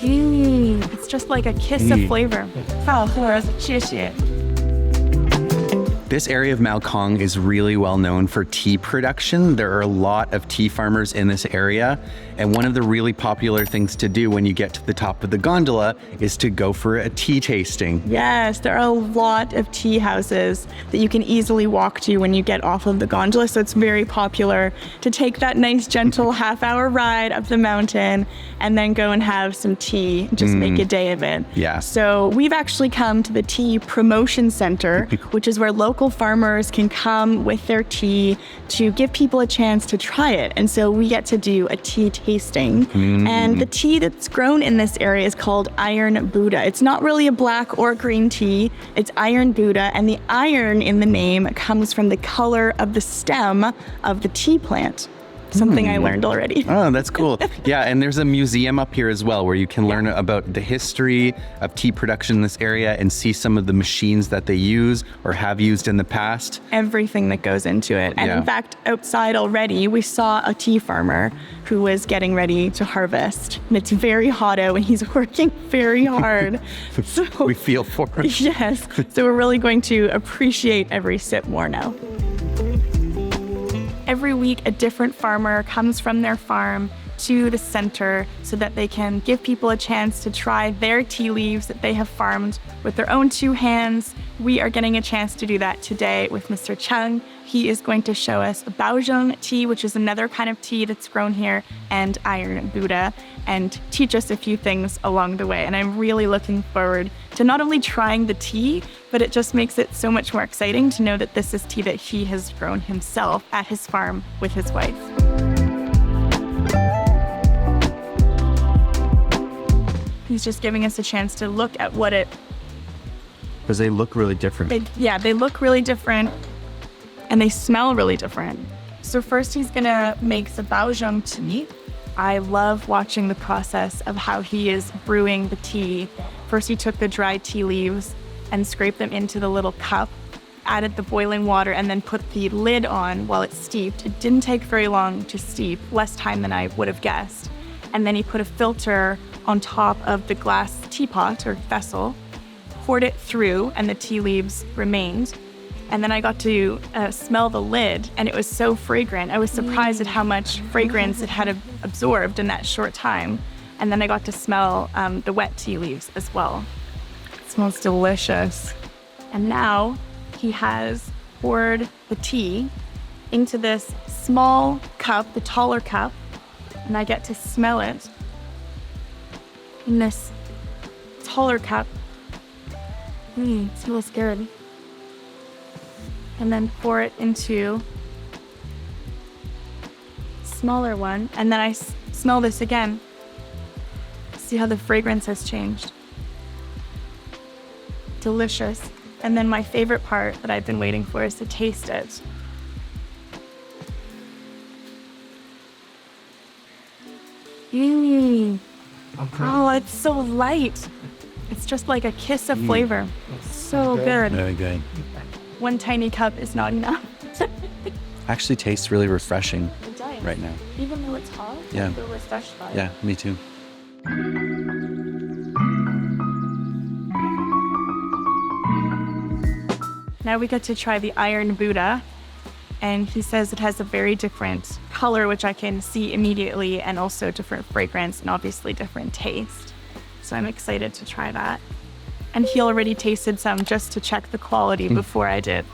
It's just like a kiss of flavor. 好喝，谢谢。 This area of Maokong is really well known for tea production. There are a lot of tea farmers in this area. And one of the really popular things to do when you get to the top of the gondola is to go for a tea tasting. Yes, there are a lot of tea houses that you can easily walk to when you get off of the gondola. So it's very popular to take that nice, gentle half-hour ride up the mountain and then go and have some tea, just make a day of it. Yeah. So we've actually come to the Tea Promotion Center, which is where local farmers can come with their tea to give people a chance to try it. And so we get to do a tea tasting. And the tea that's grown in this area is called Iron Buddha. It's not really a black or green tea. It's Iron Buddha. And the iron in the name comes from the color of the stem of the tea plant. Something I learned already. Oh, that's cool. Yeah, and there's a museum up here as well where you can learn about the history of tea production in this area and see some of the machines that they use or have used in the past. Everything that goes into it. And in fact, outside already, we saw a tea farmer who was getting ready to harvest. And it's very hot out and he's working very hard. So, we feel for him. Yes. So we're really going to appreciate every sip more now. Every week, a different farmer comes from their farm to the center so that they can give people a chance to try their tea leaves that they have farmed with their own two hands. We are getting a chance to do that today with Mr. Chang. He is going to show us Baozhong Tea, which is another kind of tea that's grown here, and Iron Buddha, and teach us a few things along the way. And I'm really looking forward to not only trying the tea, but it just makes it so much more exciting to know that this is tea that he has grown himself at his farm with his wife. He's just giving us a chance to look at what it... Because they look really different. They look really different and they smell really different. So first he's gonna make the Baozhong Tea. I love watching the process of how he is brewing the tea. First he took the dried tea leaves and scraped them into the little cup, added the boiling water, and then put the lid on while it steeped. It didn't take very long to steep, less time than I would have guessed. And then he put a filter on top of the glass teapot or vessel, poured it through, and the tea leaves remained. And then I got to smell the lid, and it was so fragrant. I was surprised at how much fragrance it had absorbed in that short time. And then I got to smell the wet tea leaves as well. It smells delicious. And now he has poured the tea into this small cup, the taller cup, and I get to smell it in this taller cup. It's a little scary. And then pour it into a smaller one. And then I smell this again. See how the fragrance has changed. Delicious. And then my favorite part that I've been waiting for is to taste it. Oh, it's so light. It's just like a kiss of flavor. So good. Very good. One tiny cup is not enough. Actually tastes really refreshing It does. right now. Even though it's hot, Yeah. I feel refreshed by it. Yeah, me too. Now we get to try the Iron Buddha, and he says it has a very different color, which I can see immediately, and also different fragrance and obviously different taste. So I'm excited to try that. And he already tasted some just to check the quality before I did.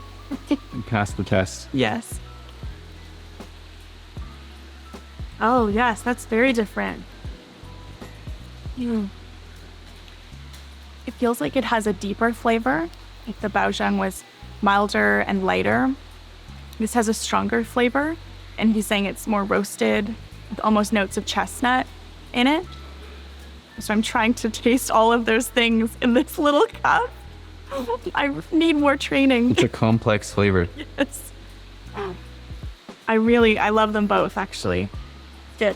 Pass the test. Yes. Oh, yes, that's very different. It feels like it has a deeper flavor. If the Baozhong was milder and lighter, this has a stronger flavor. And he's saying it's more roasted, with almost notes of chestnut in it. So I'm trying to taste all of those things in this little cup. I need more training. It's a complex flavor. Yes. I love them both, actually. Good.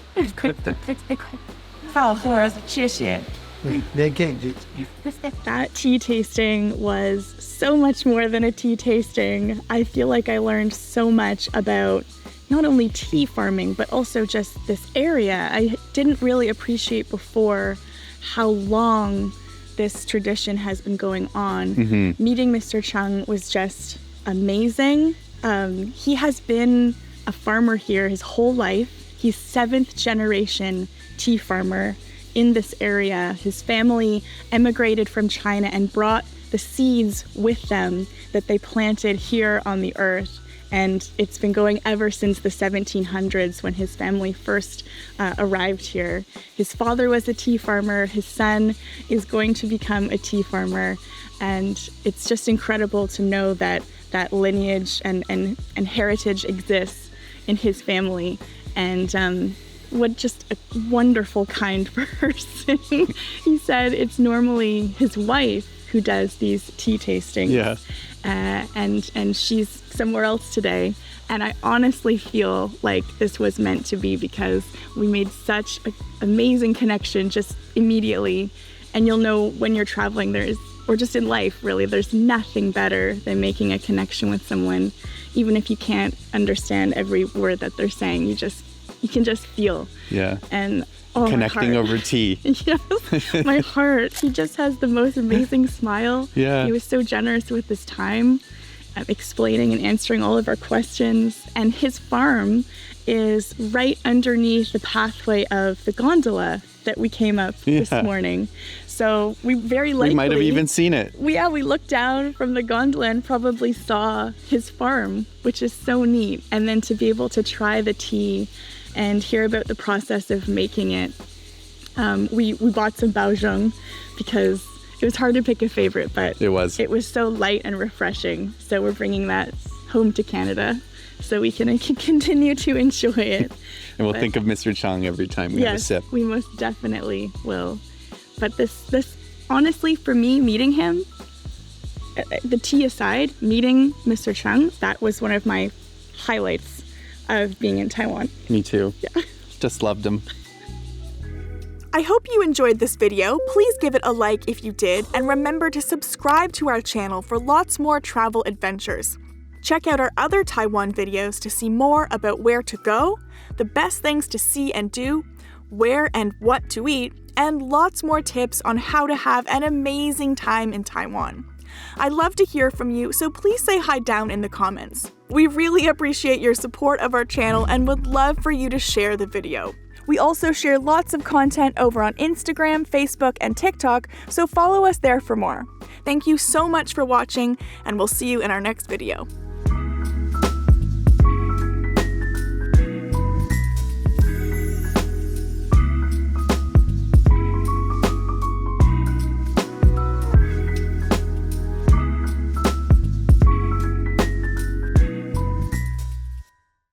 That tea tasting was so much more than a tea tasting. I feel like I learned so much about not only tea farming, but also just this area. I didn't really appreciate before how long this tradition has been going on. Meeting Mr. Chang was just amazing. He has been a farmer here his whole life. He's 7th generation tea farmer in this area. His family emigrated from China and brought the seeds with them that they planted here on the earth. And it's been going ever since the 1700s when his family first arrived here. His father was a tea farmer. His son is going to become a tea farmer. And it's just incredible to know that that lineage and heritage exists in his family. And what just a wonderful, kind person. He said it's normally his wife who does these tea tastings. Yeah. And she's somewhere else today. And I honestly feel like this was meant to be because we made such an amazing connection just immediately. And you'll know when you're traveling, or just in life, really, there's nothing better than making a connection with someone. Even if you can't understand every word that they're saying, you can just feel. Yeah. And connecting over tea. Yes, my heart. He just has the most amazing smile. Yeah. He was so generous with his time, explaining and answering all of our questions. And his farm is right underneath the pathway of the gondola that we came up this morning. So we very likely... We might have even seen it. We looked down from the gondola and probably saw his farm, which is so neat. And then to be able to try the tea and hear about the process of making it. We bought some Baozhong because it was hard to pick a favorite, but it was so light and refreshing. So we're bringing that home to Canada so we can continue to enjoy it. And we'll think of Mr. Chang every time we have a sip. Yes, we most definitely will. But this honestly, for me, meeting him, the tea aside, meeting Mr. Chang, that was one of my highlights of being in Taiwan. Me too. Yeah. Just loved him. I hope you enjoyed this video. Please give it a like if you did, and remember to subscribe to our channel for lots more travel adventures. Check out our other Taiwan videos to see more about where to go, the best things to see and do, where and what to eat, and lots more tips on how to have an amazing time in Taiwan. I'd love to hear from you, so please say hi down in the comments. We really appreciate your support of our channel and would love for you to share the video. We also share lots of content over on Instagram, Facebook, and TikTok, so follow us there for more. Thank you so much for watching, and we'll see you in our next video.